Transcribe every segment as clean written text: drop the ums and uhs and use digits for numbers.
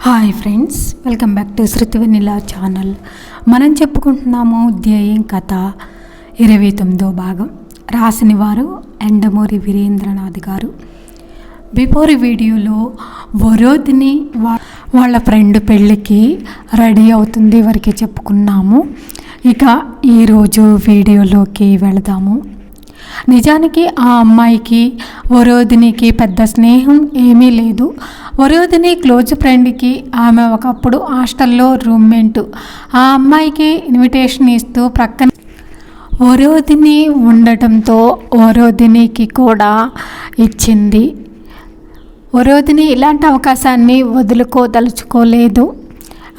Hi friends, welcome back to Shruti Vennela channel. మనం చెప్పుకుంటున్నాము ధ్యేయం కథ 29వ భాగం. రాసిన వారు ఎండమూరి వీరేంద్రనాథ్ గారు. బిఫోర్ వీడియోలో వరోధిని వాళ్ళ ఫ్రెండ్ పెళ్ళికి రెడీ అవుతుంది వరకే చెప్పుకున్నాము. ఇక ఈరోజు వీడియోలోకి వెళదాము. నిజానికి ఆ అమ్మాయికి వరోధినికి పెద్ద స్నేహం ఏమీ లేదు. వరోధిని క్లోజ్ ఫ్రెండ్కి ఆమె ఒకప్పుడు హాస్టల్లో రూమ్మేట్. ఆ అమ్మాయికి ఇన్విటేషన్ ఇస్తూ ప్రక్కన వరోధిని ఉండటంతో వరోధినికి కూడా ఇచ్చింది. వరోధిని ఇలాంటి అవకాశాన్ని వదులుకోదలుచుకోలేదు.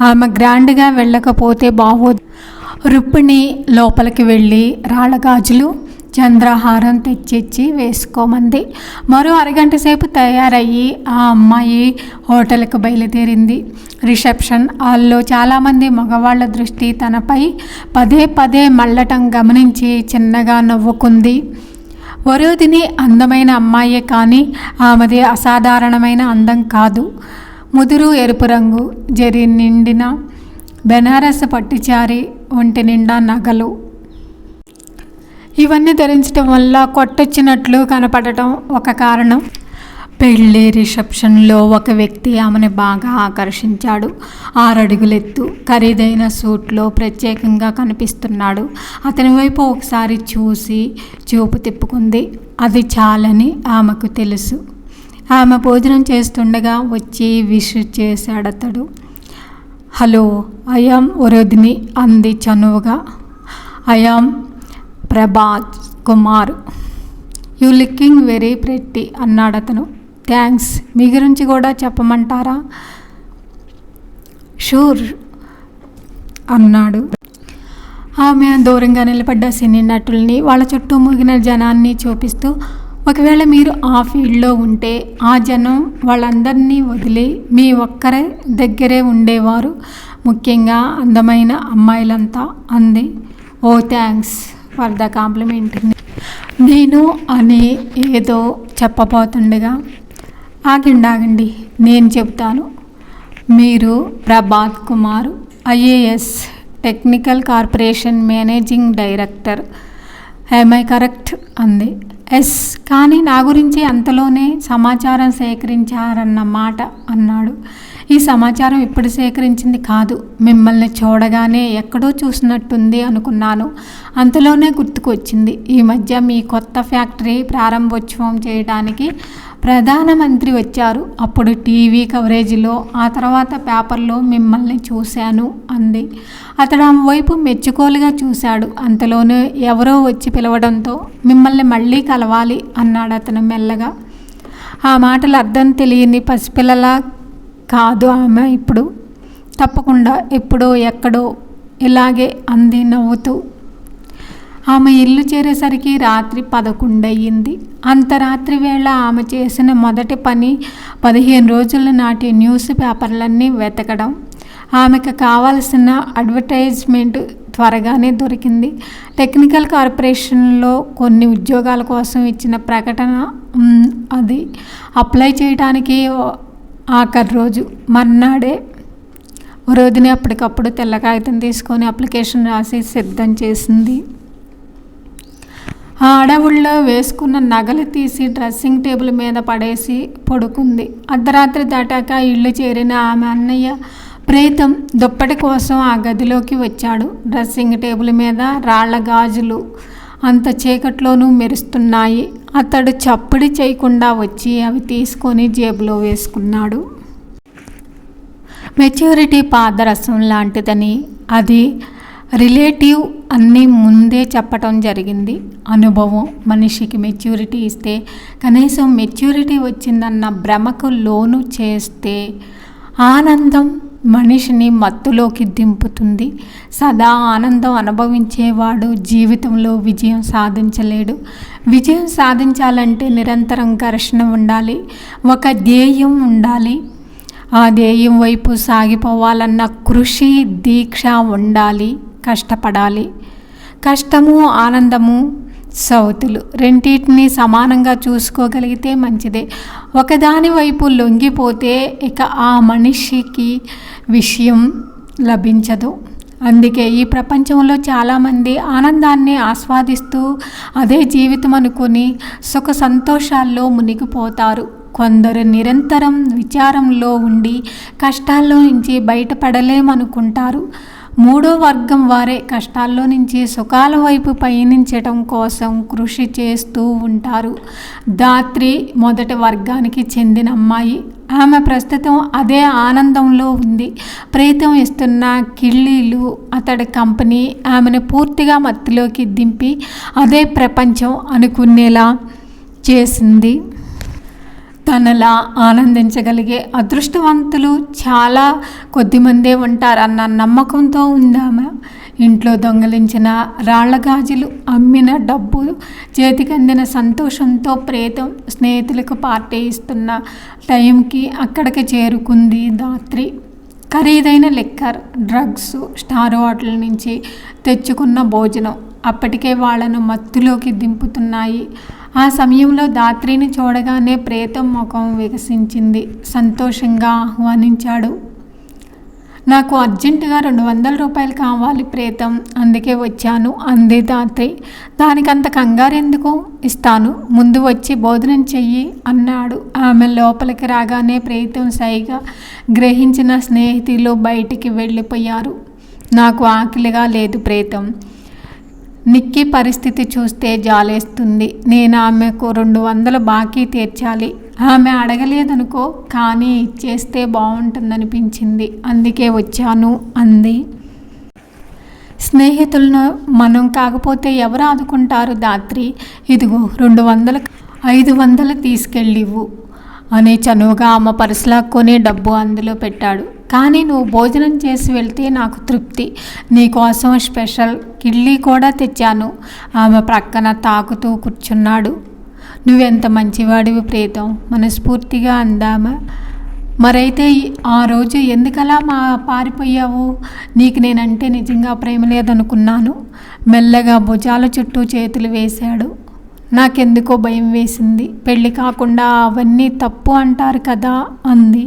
ఆమె గ్రాండ్గా వెళ్ళకపోతే బాగోదు. రుక్మిణి లోపలికి వెళ్ళి రాళ్ళగాజులు చంద్రహారం తెచ్చిచ్చి వేసుకోమంది. మరో అరగంట సేపు తయారయ్యి ఆ అమ్మాయి హోటల్కి బయలుదేరింది. రిసెప్షన్ హాల్లో చాలామంది మగవాళ్ళ దృష్టి తనపై పదే పదే మళ్ళటం గమనించి చిన్నగా నవ్వుకుంది. వరోధిని అందమైన అమ్మాయే, కానీ ఆమెది అసాధారణమైన అందం కాదు. ముదురు ఎరుపు రంగు, జరి నిండిన బెనారస్ పట్టుచారి, ఒంటి నిండా నగలు, ఇవన్నీ ధరించడం వల్ల కొట్టొచ్చినట్లు కనపడటం ఒక కారణం. పెళ్ళి రిసెప్షన్లో ఒక వ్యక్తి ఆమెను బాగా ఆకర్షించాడు. 6 అడుగులెత్తు, ఖరీదైన సూట్లో ప్రత్యేకంగా కనిపిస్తున్నాడు. అతని వైపు ఒకసారి చూసి చూపు తిప్పుకుంది. అది చాలని ఆమెకు తెలుసు. ఆమె భోజనం చేస్తుండగా వచ్చి విష్ చేశాడతడు. హలో, ఐయామ్ వరోధిని అంది చనువుగా. I'm Prabhat Kumar, you looking very pretty అన్నాడతను. థ్యాంక్స్, మీ గురించి కూడా చెప్పమంటారా? షూర్ అన్నాడు. ఆమె దూరంగా నిలబడ్డ సినీ నటుల్ని, వాళ్ళ చుట్టూ మూగిన జనాన్ని చూపిస్తూ, ఒకవేళ మీరు ఆ ఫీల్డ్లో ఉంటే ఆ జనం వాళ్ళందరినీ వదిలి మీ ఒక్కరే దగ్గరే ఉండేవారు, ముఖ్యంగా అందమైన అమ్మాయిలంతా అంది. ఓ థ్యాంక్స్ ఫర్ ద కాంప్లిమెంట్. నేను అని ఏదో చెప్పబోతుండగా ఆగండి, నేను చెప్తాను. మీరు Prabhat Kumar, IAS, technical corporation managing director, I correct అంది. ఎస్, కానీ నా గురించి అంతలోనే సమాచారం సేకరించారన్నమాట అన్నాడు. ఈ సమాచారం ఇప్పుడు సేకరించింది కాదు, మిమ్మల్ని చూడగానే ఎక్కడో చూసినట్టుంది అనుకున్నాను. అంతలోనే గుర్తుకొచ్చింది. ఈ మధ్య మీ కొత్త ఫ్యాక్టరీ ప్రారంభోత్సవం చేయడానికి ప్రధానమంత్రి వచ్చారు. అప్పుడు టీవీ కవరేజీలో, ఆ తర్వాత పేపర్లో మిమ్మల్ని చూశాను అంది. అతడు ఆమె వైపు మెచ్చుకోలుగా చూశాడు. అంతలోనే ఎవరో వచ్చి పిలవడంతో మిమ్మల్ని మళ్ళీ కలవాలి అన్నాడు అతను మెల్లగా. ఆ మాటలు అర్థం తెలియని పసిపిల్లలా కాదు ఆమె ఇప్పుడు. తప్పకుండా, ఎప్పుడో ఎక్కడో ఇలాగే అంది నవ్వుతూ. ఆమె ఇల్లు చేరేసరికి రాత్రి 11 అయ్యింది. అంత రాత్రి వేళ ఆమె చేసిన మొదటి పని 15 రోజుల నాటి న్యూస్ పేపర్లన్నీ వెతకడం. ఆమెకు కావాల్సిన అడ్వర్టైజ్మెంట్ త్వరగానే దొరికింది. టెక్నికల్ కార్పొరేషన్లో కొన్ని ఉద్యోగాల కోసం ఇచ్చిన ప్రకటన, అది అప్లై చేయడానికి ఆఖరి రోజు. మర్నాడే వరోధిని అప్పటికప్పుడు తెల్ల కాగితం తీసుకొని అప్లికేషన్ రాసి సిద్ధం చేసింది. ఆ అడవుల్లో వేసుకున్న నగలు తీసి డ్రెస్సింగ్ టేబుల్ మీద పడేసి పడుకుంది. అర్ధరాత్రి దాటాక ఇల్లు చేరిన ఆమె అన్నయ్య ప్రీతం దుప్పటి కోసం ఆ గదిలోకి వచ్చాడు. డ్రెస్సింగ్ టేబుల్ మీద రాళ్ల గాజులు అంత చీకట్లోనూ మెరుస్తున్నాయి. అతడు చప్పుడు చేయకుండా వచ్చి అవి తీసుకొని జేబులో వేసుకున్నాడు. మెచ్యూరిటీ పాదరసం లాంటిదని, అది రిలేటివ్ అన్నీ ముందే చెప్పటం జరిగింది. అనుభవం మనిషికి మెచ్యూరిటీ ఇస్తే, కనీసం మెచ్యూరిటీ వచ్చిందన్న భ్రమకు లోను చేస్తే, ఆనందం మనిషిని మత్తులోకి దింపుతుంది. సదా ఆనందం అనుభవించేవాడు జీవితంలో విజయం సాధించలేడు. విజయం సాధించాలంటే నిరంతరం ఘర్షణ ఉండాలి, ఒక ధ్యేయం ఉండాలి. ఆ ధ్యేయం వైపు సాగిపోవాలన్న కృషి, దీక్ష ఉండాలి. కష్టపడాలి. కష్టము, ఆనందము సౌతులు రెండింటిని సమానంగా చూసుకోగలిగితే మంచిదే. ఒకదాని వైపు లొంగిపోతే ఇక ఆ మనిషికి విషయం లభించదు. అందుకే ఈ ప్రపంచంలో చాలామంది ఆనందాన్ని ఆస్వాదిస్తూ అదే జీవితం అనుకుని సుఖ సంతోషాల్లో మునిగిపోతారు. కొందరు నిరంతరం విచారంలో ఉండి కష్టాల్లో నుంచి బయటపడలేమనుకుంటారు. మూడో వర్గం వారే కష్టాల్లో నుంచి సుఖాల వైపు పయనించడం కోసం కృషి చేస్తూ ఉంటారు. ధాత్రి మొదటి వర్గానికి చెందిన అమ్మాయి. ఆమె ప్రస్తుతం అదే ఆనందంలో ఉంది. ప్రేతం ఇస్తున్న కిళ్ళీలు అతడి కంపెనీ ఆమెను పూర్తిగా మత్తులోకి దింపి అదే ప్రపంచం అనుకునేలా చేసింది. తనలా ఆనందించగలిగే అదృష్టవంతులు చాలా కొద్దిమందే ఉంటారన్న నమ్మకంతో ఉందామె. ఇంట్లో దొంగిలించిన రాళ్ల గాజులు, అమ్మిన డబ్బు, చేతికందిన సంతోషంతో ప్రేతం స్నేహితులకు పార్టీ ఇస్తున్న టైంకి అక్కడికి చేరుకుంది ధాత్రి. ఖరీదైన లిక్కర్, డ్రగ్స్, స్టార్ హోటల్ నుంచి తెచ్చుకున్న భోజనం అప్పటికే వాళ్లను మత్తులోకి దింపుతున్నాయి. ఆ సమయంలో ధాత్రిని చూడగానే ప్రేతం ముఖం వికసించింది. సంతోషంగా ఆహ్వానించాడు. నాకు అర్జెంటుగా 200 రూపాయలు కావాలి ప్రేతం, అందుకే వచ్చాను అంది ధాత్రి. దానికంత కంగారెందుకు, ఇస్తాను, ముందు వచ్చి భోజనం చెయ్యి అన్నాడు. ఆమె లోపలికి రాగానే ప్రేతం సైగా గ్రహించిన స్నేహితులు బయటికి వెళ్ళిపోయారు. నాకు ఆకలిగా లేదు ప్రేతం. నిక్కీ పరిస్థితి చూస్తే జాలేస్తుంది. నేను ఆమెకు 200 బాకీ తీర్చాలి. ఆమె అడగలేదనుకో, కానీ ఇచ్చేస్తే బాగుంటుందనిపించింది, అందుకే వచ్చాను అంది. స్నేహితులను మనం కాకపోతే ఎవరు ఆదుకుంటారు ధాత్రి? ఇదిగో 200, 500 తీసుకెళ్ళివ్వు అని చనువుగా ఆమె పర్సులాక్కొని డబ్బు అందులో పెట్టాడు. కానీ నువ్వు భోజనం చేసి వెళ్తే నాకు తృప్తి. నీకోసం స్పెషల్ కిళ్ళీ కూడా తెచ్చాను. ఆమె ప్రక్కన తాకుతూ కూర్చున్నాడు. నువ్వెంత మంచివాడివి ప్రేతం, మనస్ఫూర్తిగా అందామె. మరైతే ఆ రోజు ఎందుకలా పారిపోయావు? నీకు నేనంటే నిజంగా ప్రేమ లేదనుకున్నాను. మెల్లగా భుజాల చుట్టూ చేతులు వేశాడు. నాకెందుకో భయం వేసింది. పెళ్ళి కాకుండా అవన్నీ తప్పు అంటారు కదా అంది.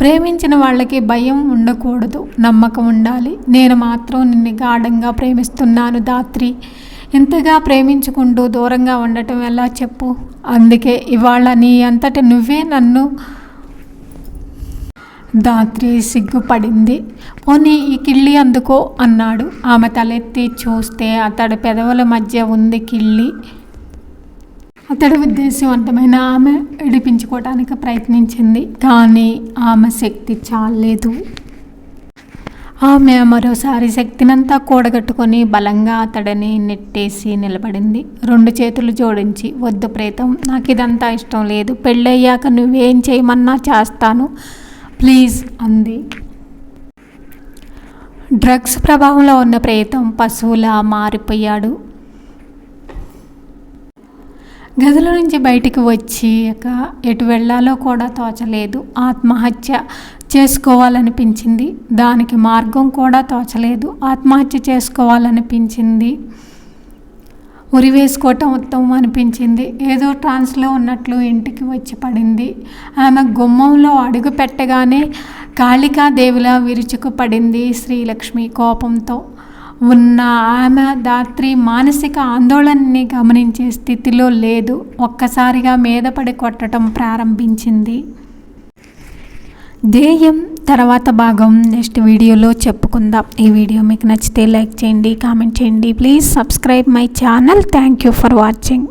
ప్రేమించిన వాళ్ళకి భయం ఉండకూడదు, నమ్మకం ఉండాలి. నేను మాత్రం నిన్ను గాఢంగా ప్రేమిస్తున్నాను ధాత్రి. ఇంతగా ప్రేమించుకుంటూ దూరంగా ఉండటం ఎలా చెప్పు? అందుకే ఇవాళ నీ అంతటి నువ్వే నన్ను. ధాత్రి సిగ్గుపడింది. పోనీ ఈ కిళ్ళి అందుకో అన్నాడు. ఆమె తలెత్తి చూస్తే అతడి పెదవుల మధ్య ఉంది కిళ్ళి. అతడి ఉద్దేశవంతమైన ఆమె విడిపించుకోవడానికి ప్రయత్నించింది, కానీ ఆమె శక్తి చాలేదు. ఆమె మరోసారి శక్తినంతా కూడగట్టుకొని బలంగా అతడిని నెట్టేసి నిలబడింది. 2 చేతులు జోడించి, వద్దు ప్రేతం, నాకు ఇదంతా ఇష్టం లేదు. పెళ్ళయ్యాక నువ్వేం చేయమన్నా చేస్తాను ప్లీజ్ అంది. డ్రగ్స్ ప్రభావంలో ఉన్న ప్రేతం పశువులా మారిపోయాడు. గదిలో నుంచి బయటికి వచ్చాక ఎటు వెళ్ళాలో కూడా తోచలేదు. ఆత్మహత్య చేసుకోవాలనిపించింది. దానికి మార్గం కూడా తోచలేదు. ఆత్మహత్య చేసుకోవాలనిపించింది. ఉరివేసుకోవటం ఉత్తమం అనిపించింది. ఏదో ట్రాన్స్లో ఉన్నట్లు ఇంటికి వచ్చి పడింది. ఆమె గుమ్మంలో అడుగు పెట్టగానే కాళికాదేవిలా విరుచుకుపడింది శ్రీలక్ష్మి కోపంతో. ఉన్న ఆమె ధాత్రి మానసిక ఆందోళనని గమనించే స్థితిలో లేదు. ఒక్కసారిగా మీదపడి కొట్టడం ప్రారంభించింది. ధ్యేయం తర్వాత భాగం నెక్స్ట్ వీడియోలో చెప్పుకుందాం. ఈ వీడియో మీకు నచ్చితే లైక్ చేయండి, కామెంట్ చేయండి. Please subscribe my channel. Thank you for watching.